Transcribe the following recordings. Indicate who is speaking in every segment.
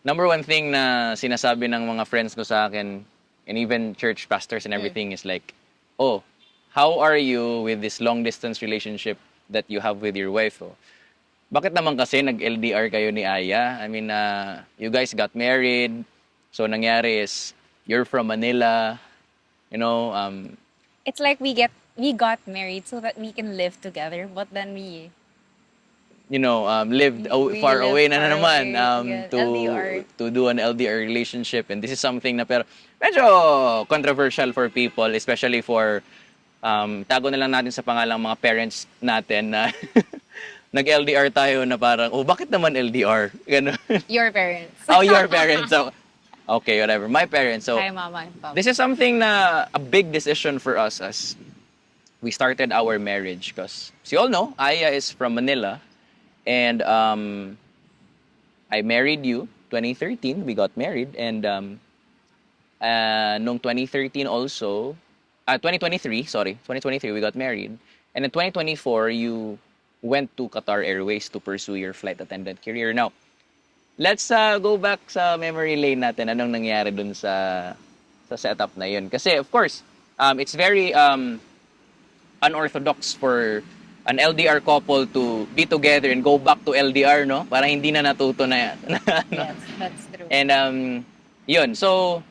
Speaker 1: number one thing na sinasabi ng mga friends ko sa akin, and even church pastors and everything, is like, oh, how are you with this long distance relationship that you have with your wife? Oh, bakit naman kasi nag-LDR kayo ni Aya? I mean, you guys got married. So nangyari is you're from Manila, you know,
Speaker 2: It's like we got married so that we can live together, but then we
Speaker 1: lived far
Speaker 2: live
Speaker 1: away na
Speaker 2: far
Speaker 1: naman
Speaker 2: away. Yeah, LDR.
Speaker 1: to do an LDR relationship. And this is something na pero medyo controversial for people, especially for tago na lang natin sa pangalang mga parents natin na nag-LDR tayo na parang, oh, bakit naman LDR? Ganun.
Speaker 2: Your parents.
Speaker 1: Oh, your parents. So, okay, whatever. My parents. So,
Speaker 2: Hi, mama and papa.
Speaker 1: this is something na a big decision for us as we started our marriage because, as you all know, Aya is from Manila. And I married you 2013. We got married. And noong 2013 also, 2023, sorry, 2023, we got married. And in 2024, you went to Qatar Airways to pursue your flight attendant career. Now, let's go back sa memory lane natin. Anong nangyari dun sa setup na yun? Kasi, of course, it's very unorthodox for an LDR couple to be together and go back to LDR, no? Parang hindi na natuto na yan.
Speaker 2: Yes, that's true.
Speaker 1: And, yun. So,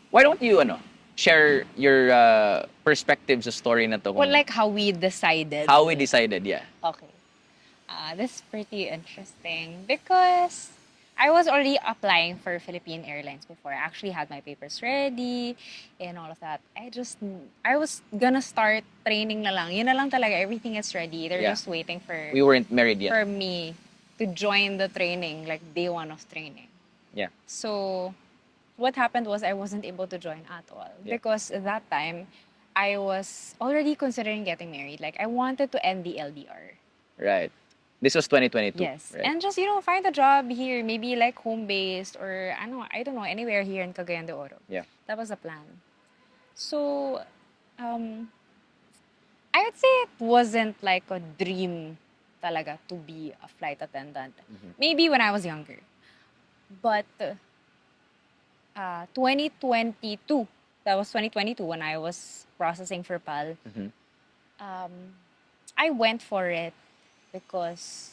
Speaker 1: why don't you, share your perspectives sa story na to?
Speaker 2: Well, like how we decided.
Speaker 1: How we decided, yeah.
Speaker 2: Okay. This is pretty interesting because I was already applying for Philippine Airlines before. I actually had my papers ready and all of that. I was gonna start training na lang. Yun na lang talaga. Everything is ready. They're
Speaker 1: Yeah.
Speaker 2: just waiting for
Speaker 1: We weren't married yet.
Speaker 2: for me to join the training, like day one of training.
Speaker 1: Yeah.
Speaker 2: So what happened was I wasn't able to join at all
Speaker 1: Yeah.
Speaker 2: because at that time I was already considering getting married. Like I wanted to end the LDR.
Speaker 1: Right. This was 2022.
Speaker 2: Yes.
Speaker 1: Right?
Speaker 2: And just, find a job here, maybe like home-based or I don't know, anywhere here in Cagayan de Oro.
Speaker 1: Yeah.
Speaker 2: That was the plan. So, I would say it wasn't like a dream talaga to be a flight attendant. Maybe when I was younger. But 2022, that was 2022 when I was processing for PAL, I went for it because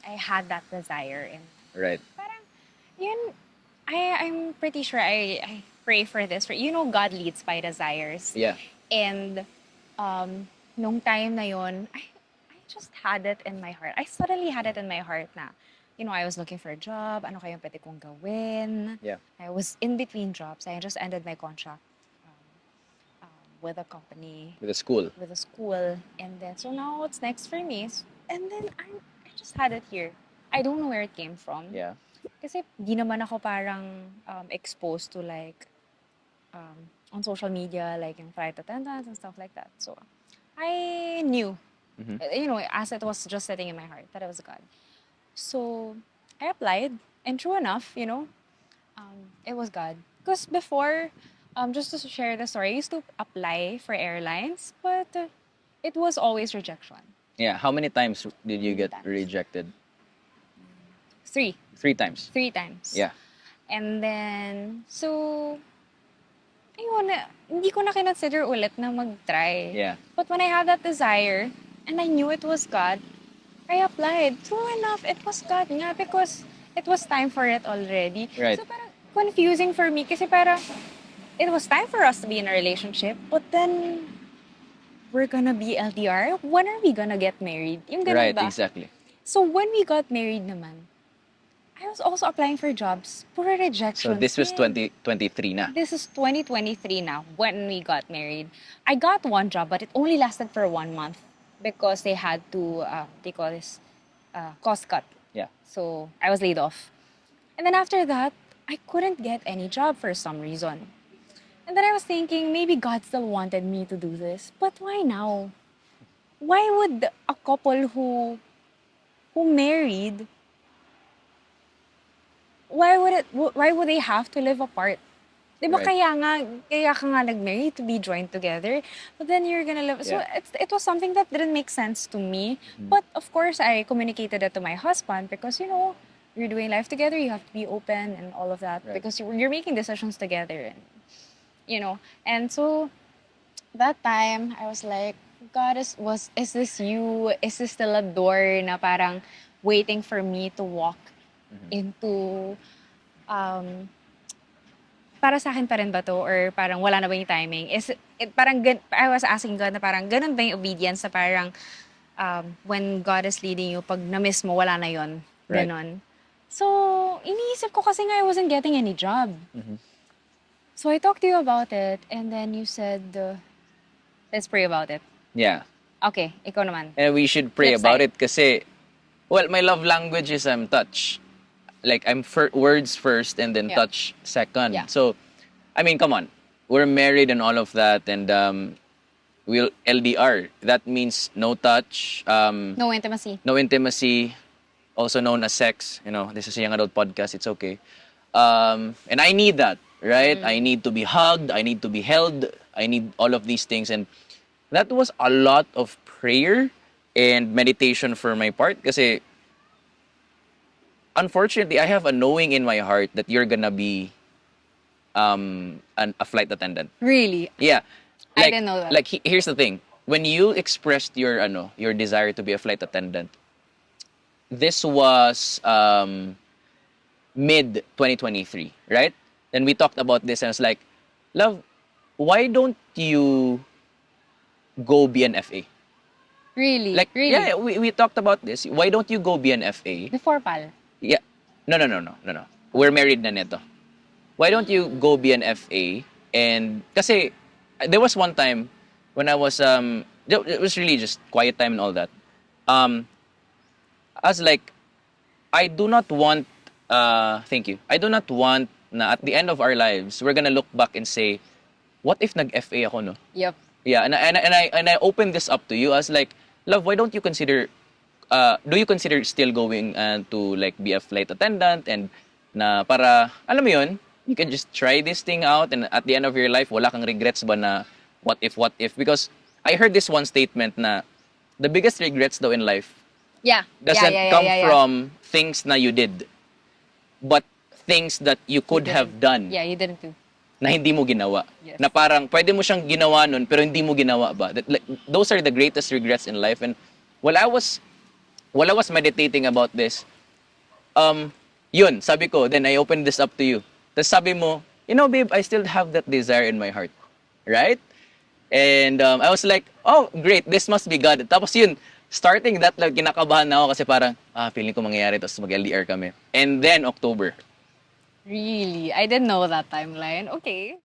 Speaker 2: I had that desire and
Speaker 1: Right.
Speaker 2: parang yun, I'm pretty sure I pray for this. God leads by desires.
Speaker 1: Yeah.
Speaker 2: And nung time na yun, I just had it in my heart. I suddenly had it in my heart na, I was looking for a job. Ano kayang pwede kong gawin?
Speaker 1: Yeah.
Speaker 2: I was in between jobs. I just ended my contract with a company,
Speaker 1: With the school.
Speaker 2: with a school. And then, so now what's next for me? And then I just had it here. I don't know where it came from.
Speaker 1: Yeah.
Speaker 2: Kasi di naman ako parang exposed to like on social media, like in flight attendants and stuff like that. So I knew, as it was just sitting in my heart, that it was God. So I applied, and true enough, it was God. Because before, just to share the story, I used to apply for airlines, but it was always rejection.
Speaker 1: Yeah. How many times did you get
Speaker 2: times.
Speaker 1: rejected?
Speaker 2: Three
Speaker 1: 3 times.
Speaker 2: times.
Speaker 1: Yeah.
Speaker 2: And then, so, ayun, hindi ko na kinonsider ulit na mag-try.
Speaker 1: Yeah.
Speaker 2: But when I had that desire, and I knew it was God, I applied. True enough, it was God nga because it was time for it already.
Speaker 1: Right.
Speaker 2: So parang confusing for me kasi parang it was time for us to be in a relationship, but then we're gonna be LDR? When are we gonna get married? Yung ganun
Speaker 1: Right.
Speaker 2: ba?
Speaker 1: Exactly.
Speaker 2: So when we got married naman, I was also applying for jobs. Puro rejection.
Speaker 1: So this was 2023 na.
Speaker 2: This is 2023 now when we got married. I got one job, but it only lasted for 1 month because they had to, they call this cost cut.
Speaker 1: Yeah.
Speaker 2: So I was laid off. And then after that, I couldn't get any job for some reason. And then I was thinking, maybe God still wanted me to do this. But why now? Why would a couple who married, why would they have to live apart? Diba
Speaker 1: Right.
Speaker 2: kaya ka nga nag-marry to be joined together, but then you're gonna live. So
Speaker 1: Yeah.
Speaker 2: it was something that didn't make sense to me. But of course, I communicated it to my husband because, you're doing life together, you have to be open and all of that
Speaker 1: Right.
Speaker 2: because you're making decisions together, and and so that time I was like, God, is this you? Is this still a door na parang waiting for me to walk into um para sa akin pa rin ba to, or parang wala na ba yung timing? I was asking God na parang ganun ba yung obedience na parang when God is leading you, pag na-miss mo, wala na yon.
Speaker 1: Right.
Speaker 2: Ganon. So, iniisip ko kasi nga I wasn't getting any job. So I talked to you about it, and then you said, let's pray about it.
Speaker 1: Yeah.
Speaker 2: Okay, ikaw naman.
Speaker 1: And we should pray
Speaker 2: Flip
Speaker 1: about
Speaker 2: side.
Speaker 1: it kasi, well, my love language is touch. Like, I'm words first and then
Speaker 2: Yeah.
Speaker 1: touch second.
Speaker 2: Yeah.
Speaker 1: So, I mean, come on. We're married and all of that, and we'll LDR. That means no touch,
Speaker 2: No intimacy.
Speaker 1: no intimacy, also known as sex. This is a young adult podcast. It's okay. And I need that, right? I need to be hugged. I need to be held. I need all of these things. And that was a lot of prayer and meditation for my part. Kasi, unfortunately, I have a knowing in my heart that you're gonna be a flight attendant.
Speaker 2: Really?
Speaker 1: Yeah.
Speaker 2: I didn't know that.
Speaker 1: Like, here's the thing. When you expressed your desire to be a flight attendant, this was mid 2023, right? Then we talked about this and I was like, love, why don't you go be an FA?
Speaker 2: Really?
Speaker 1: Like,
Speaker 2: really?
Speaker 1: yeah, we talked about this. Why don't you go be an FA?
Speaker 2: Before pal.
Speaker 1: Yeah. No. We're married na nito. Why don't you go be an FA? And kasi there was one time when I was it was really just quiet time and all that. I was like, I do not want thank you. I do not want na at the end of our lives we're gonna look back and say, what if nag-FA ako, no?
Speaker 2: Yep.
Speaker 1: Yeah, and I opened this up to you. I was like, love, why don't you consider do you consider still going to like be a flight attendant, and na para alam mo yun, you can just try this thing out, and at the end of your life wala kang regrets ba na what if, because I heard this one statement na the biggest regrets though in life
Speaker 2: Yeah.
Speaker 1: doesn't
Speaker 2: yeah,
Speaker 1: come
Speaker 2: yeah.
Speaker 1: from things na you did, but things that you could have done
Speaker 2: Yeah, you didn't do.
Speaker 1: na hindi mo ginawa.
Speaker 2: Yes.
Speaker 1: Na parang pwede mo siyang ginawa nun pero hindi mo ginawa ba. Those are the greatest regrets in life. And while I was meditating about this, yun, sabi ko, then I opened this up to you. Tapos sabi mo, babe, I still have that desire in my heart. Right? And I was like, oh, great, this must be God. Tapos yun, starting that, like, kinakabahan na ako kasi parang, feeling ko mangyayari, tapos mag-LDR kami. And then, October.
Speaker 2: Really? I didn't know that timeline. Okay.